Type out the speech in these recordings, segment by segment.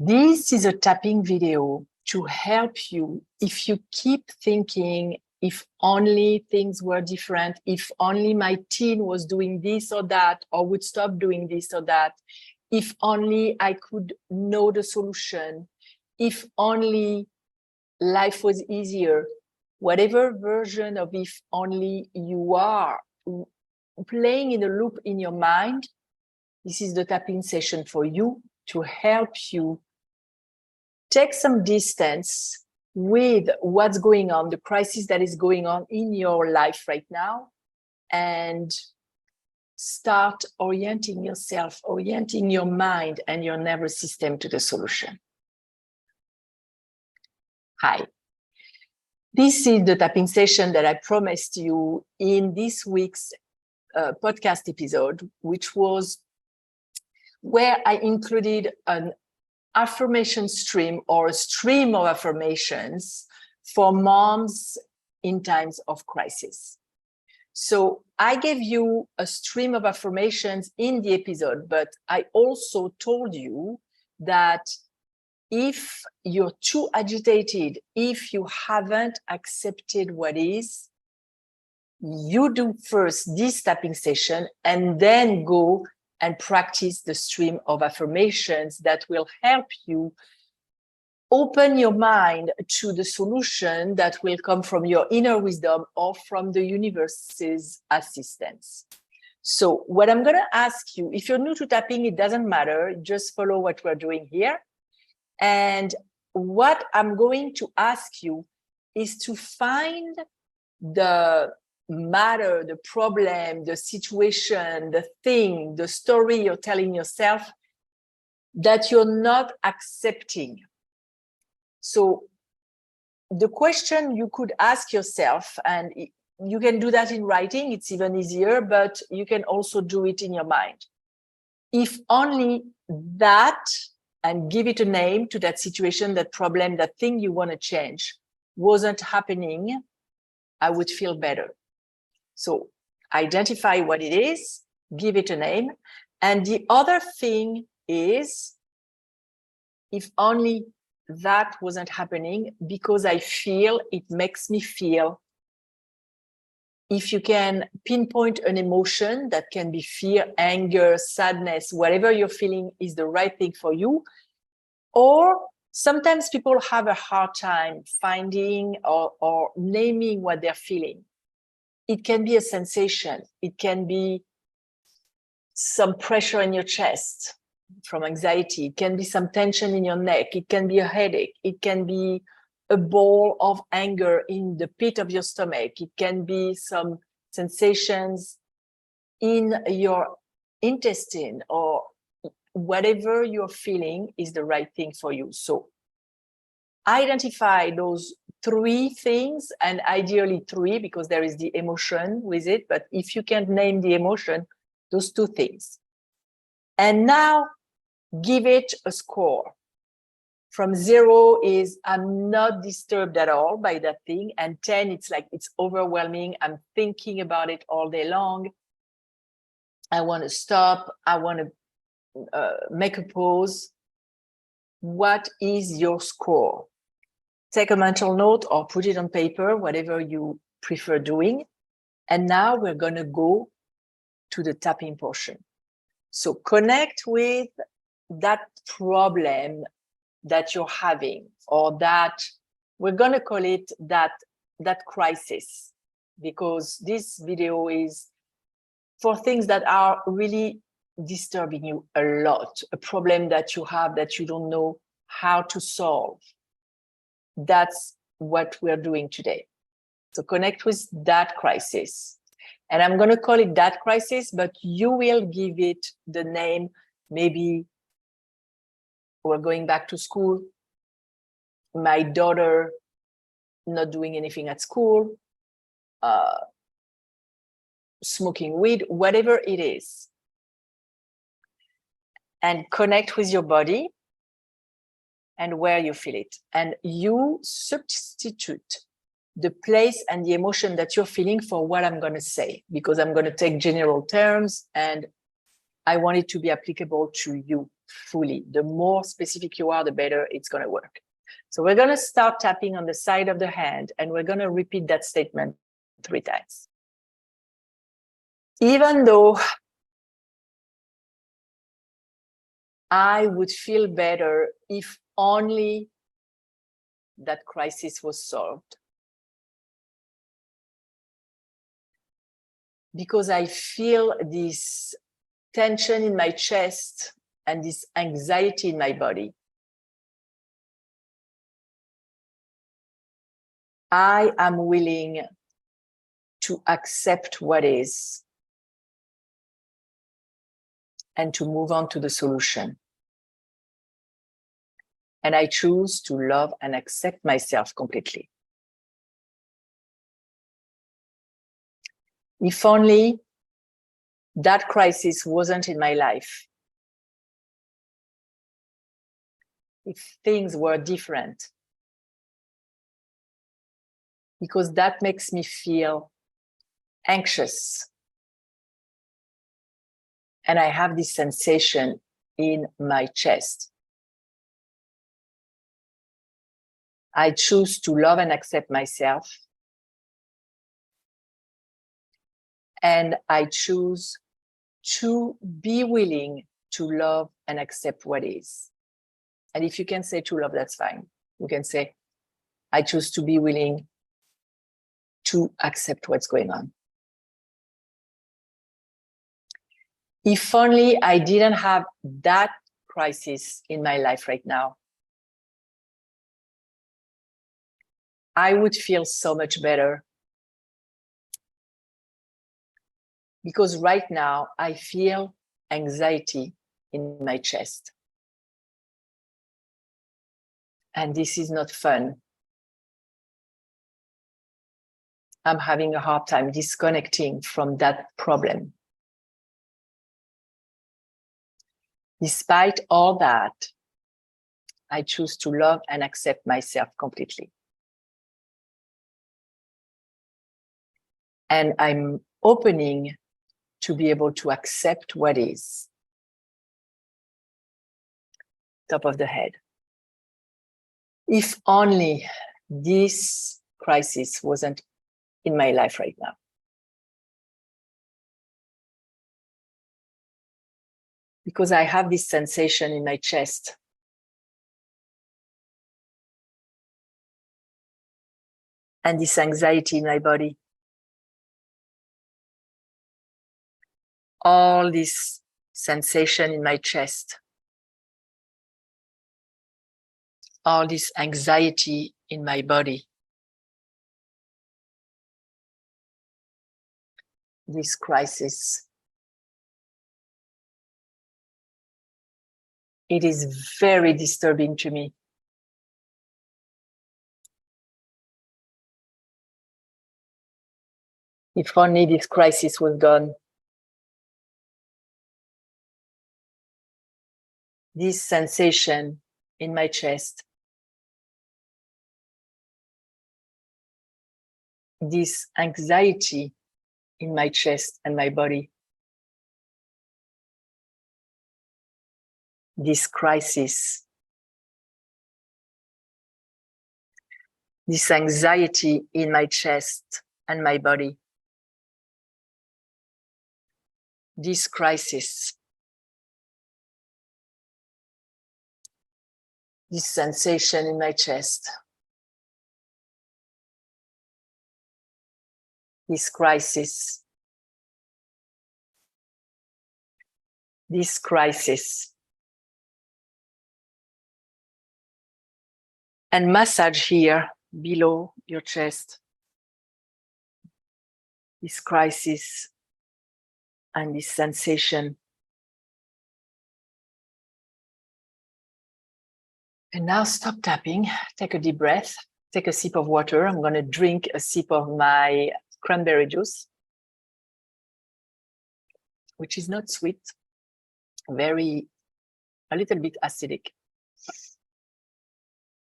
This is a tapping video to help you if you keep thinking, if only things were different, if only my teen was doing this or that, or would stop doing this or that, if only I could know the solution, if only life was easier, whatever version of if only you are playing in a loop in your mind, this is the tapping session for you to help you take some distance with what's going on, the crisis that is going on in your life right now, and start orienting yourself, orienting your mind and your nervous system to the solution. Hi. This is the tapping session that I promised you in this week's podcast episode, which was where I included an affirmation stream or a stream of affirmations for moms in times of crisis. So I gave you a stream of affirmations in the episode, but I also told you that if you're too agitated, if you haven't accepted what is, you do first this tapping session and then go and practice the stream of affirmations that will help you open your mind to the solution that will come from your inner wisdom or from the universe's assistance. So what I'm going to ask you, if you're new to tapping, it doesn't matter, just follow what we're doing here. And what I'm going to ask you is to find the matter, the problem, the situation, the thing, the story you're telling yourself that you're not accepting. So the question you could ask yourself, and you can do that in writing, it's even easier, but you can also do it in your mind. If only that, and give it a name to that situation, that problem, that thing you want to change, wasn't happening, I would feel better. So identify what it is, give it a name. And the other thing is, if only that wasn't happening, because I feel, it makes me feel. If you can pinpoint an emotion that can be fear, anger, sadness, whatever you're feeling is the right thing for you. Or sometimes people have a hard time finding or naming what they're feeling. It can be a sensation. It can be some pressure in your chest from anxiety. It can be some tension in your neck. It can be a headache. It can be a ball of anger in the pit of your stomach. It can be some sensations in your intestine, or whatever you're feeling is the right thing for you. So identify those three things, and ideally three, because there is the emotion with it. But if you can't name the emotion, those two things. And now give it a score. From 0 is I'm not disturbed at all by that thing. And 10, it's like it's overwhelming. I'm thinking about it all day long. I want to stop. I want to make a pause. What is your score? Take a mental note or put it on paper, whatever you prefer doing. And now we're going to go to the tapping portion. So connect with that problem that you're having, or that we're going to call it that crisis, because this video is for things that are really disturbing you a lot, a problem that you have that you don't know how to solve. That's what we're doing today. So connect with that crisis. And I'm going to call it that crisis, but you will give it the name. Maybe we're going back to school, my daughter not doing anything at school, smoking weed, whatever it is. And connect with your body and where you feel it. And you substitute the place and the emotion that you're feeling for what I'm going to say, because I'm going to take general terms and I want it to be applicable to you fully. The more specific you are, the better it's going to work. So we're going to start tapping on the side of the hand, and we're going to repeat that statement 3 times. Even though I would feel better if only that crisis was solved. Because I feel this tension in my chest and this anxiety in my body. I am willing to accept what is and to move on to the solution. And I choose to love and accept myself completely. If only that crisis wasn't in my life, if things were different, because that makes me feel anxious. And I have this sensation in my chest. I choose to love and accept myself. And I choose to be willing to love and accept what is. And if you can say to love, that's fine. You can say, I choose to be willing to accept what's going on. If only I didn't have that crisis in my life right now, I would feel so much better. Because right now I feel anxiety in my chest. And this is not fun. I'm having a hard time disconnecting from that problem. Despite all that, I choose to love and accept myself completely. And I'm opening to be able to accept what is. Top of the head. If only this crisis wasn't in my life right now. Because I have this sensation in my chest. And this anxiety in my body. All this sensation in my chest. All this anxiety in my body. This crisis. It is very disturbing to me. If only this crisis was gone. This sensation in my chest. This anxiety in my chest and my body. This crisis. This anxiety in my chest and my body. This crisis. This sensation in my chest. This crisis. This crisis. And massage here below your chest. This crisis and this sensation. And now stop tapping, take a deep breath, take a sip of water. I'm going to drink a sip of my cranberry juice, which is not sweet, a little bit acidic.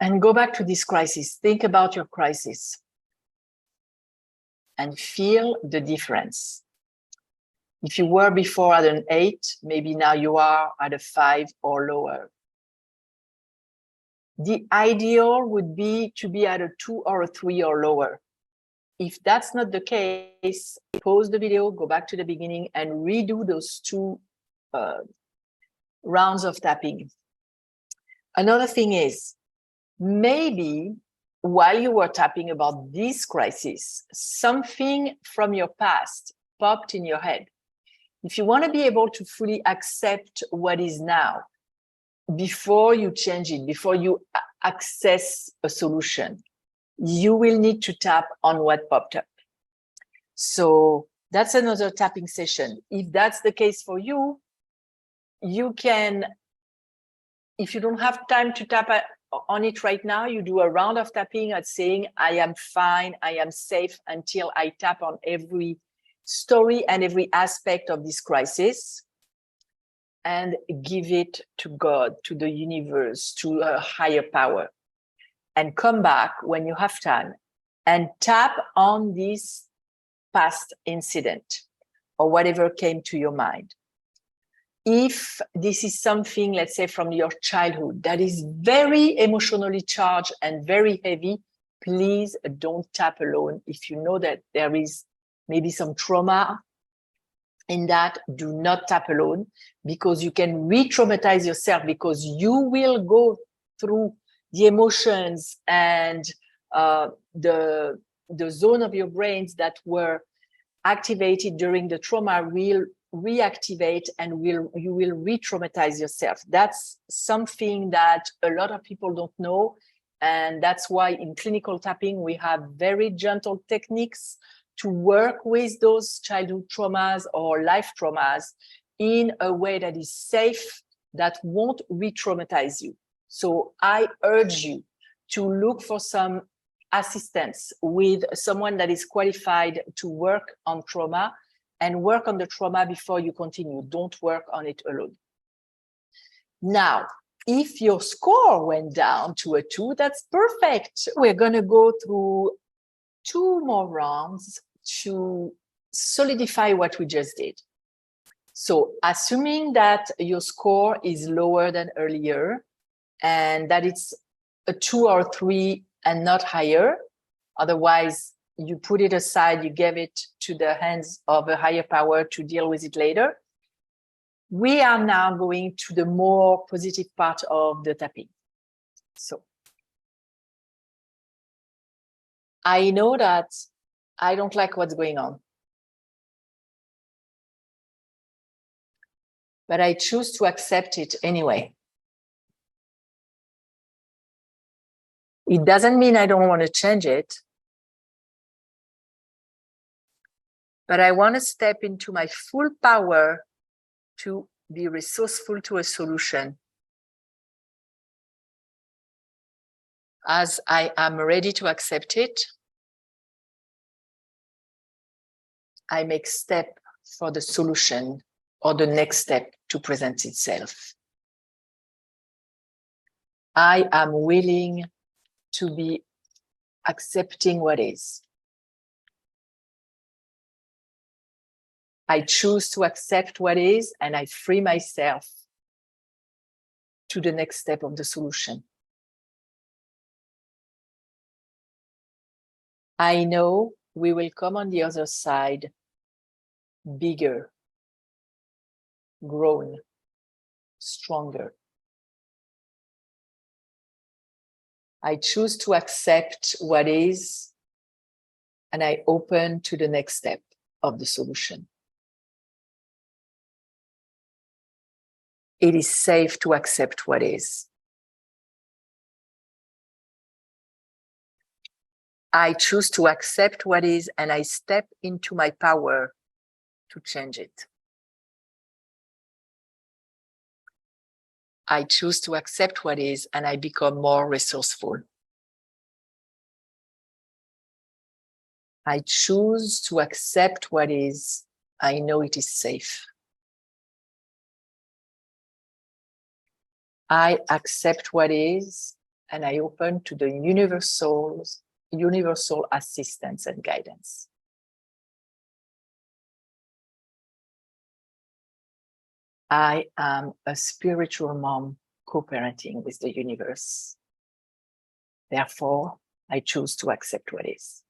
And go back to this crisis. Think about your crisis and feel the difference. If you were before at an 8, maybe now you are at a 5 or lower. The ideal would be to be at a 2 or a 3 or lower. If that's not the case, pause the video, go back to the beginning and redo those 2 rounds of tapping. Another thing is, maybe while you were tapping about this crisis, something from your past popped in your head. If you want to be able to fully accept what is now, before you change it, before you access a solution, you will need to tap on what popped up. So that's another tapping session. If that's the case for you, you can, if you don't have time to tap on it right now, you do a round of tapping at saying, I am fine, I am safe, until I tap on every story and every aspect of this crisis, and give it to God, to the universe, to a higher power. And come back when you have time and tap on this past incident or whatever came to your mind. If this is something, let's say, from your childhood that is very emotionally charged and very heavy, please don't tap alone. If you know that there is maybe some trauma in that, do not tap alone, because you can re-traumatize yourself, because you will go through the emotions and the zone of your brains that were activated during the trauma will reactivate, and you will re-traumatize yourself. That's something that a lot of people don't know. And that's why in clinical tapping, we have very gentle techniques to work with those childhood traumas or life traumas in a way that is safe, that won't re-traumatize you. So I urge you to look for some assistance with someone that is qualified to work on trauma, and work on the trauma before you continue. Don't work on it alone. Now, if your score went down to a 2, that's perfect. We're going to go through 2 more rounds to solidify what we just did. So assuming that your score is lower than earlier and that it's a 2 or 3 and not higher, otherwise you put it aside, you gave it to the hands of a higher power to deal with it later. We are now going to the more positive part of the tapping. So I know that I don't like what's going on, but I choose to accept it anyway. It doesn't mean I don't want to change it, but I want to step into my full power to be resourceful to a solution. As I am ready to accept it, I make step for the solution or the next step to present itself. I am willing to be accepting what is. I choose to accept what is, and I free myself to the next step of the solution. I know we will come on the other side bigger, grown, stronger. I choose to accept what is, and I open to the next step of the solution. It is safe to accept what is. I choose to accept what is, and I step into my power to change it. I choose to accept what is, and I become more resourceful. I choose to accept what is. I know it is safe. I accept what is, and I open to the universal assistance and guidance. I am a spiritual mom co-parenting with the universe. Therefore, I choose to accept what is.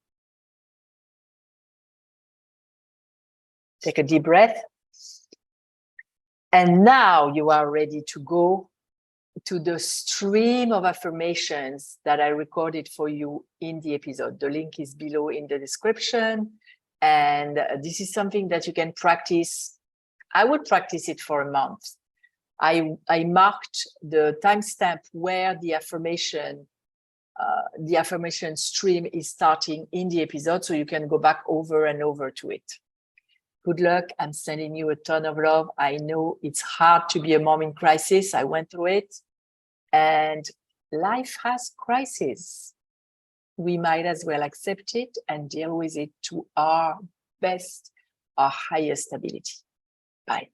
Take a deep breath. And now you are ready to go to the stream of affirmations that I recorded for you in the episode. The link is below in the description. And this is something that you can practice. I would practice it for a month. I marked the timestamp where the affirmation stream is starting in the episode, so you can go back over and over to it. Good luck. I'm sending you a ton of love. I know it's hard to be a mom in crisis. I went through it. And life has crises. We might as well accept it and deal with it to our best, our highest ability. Bye.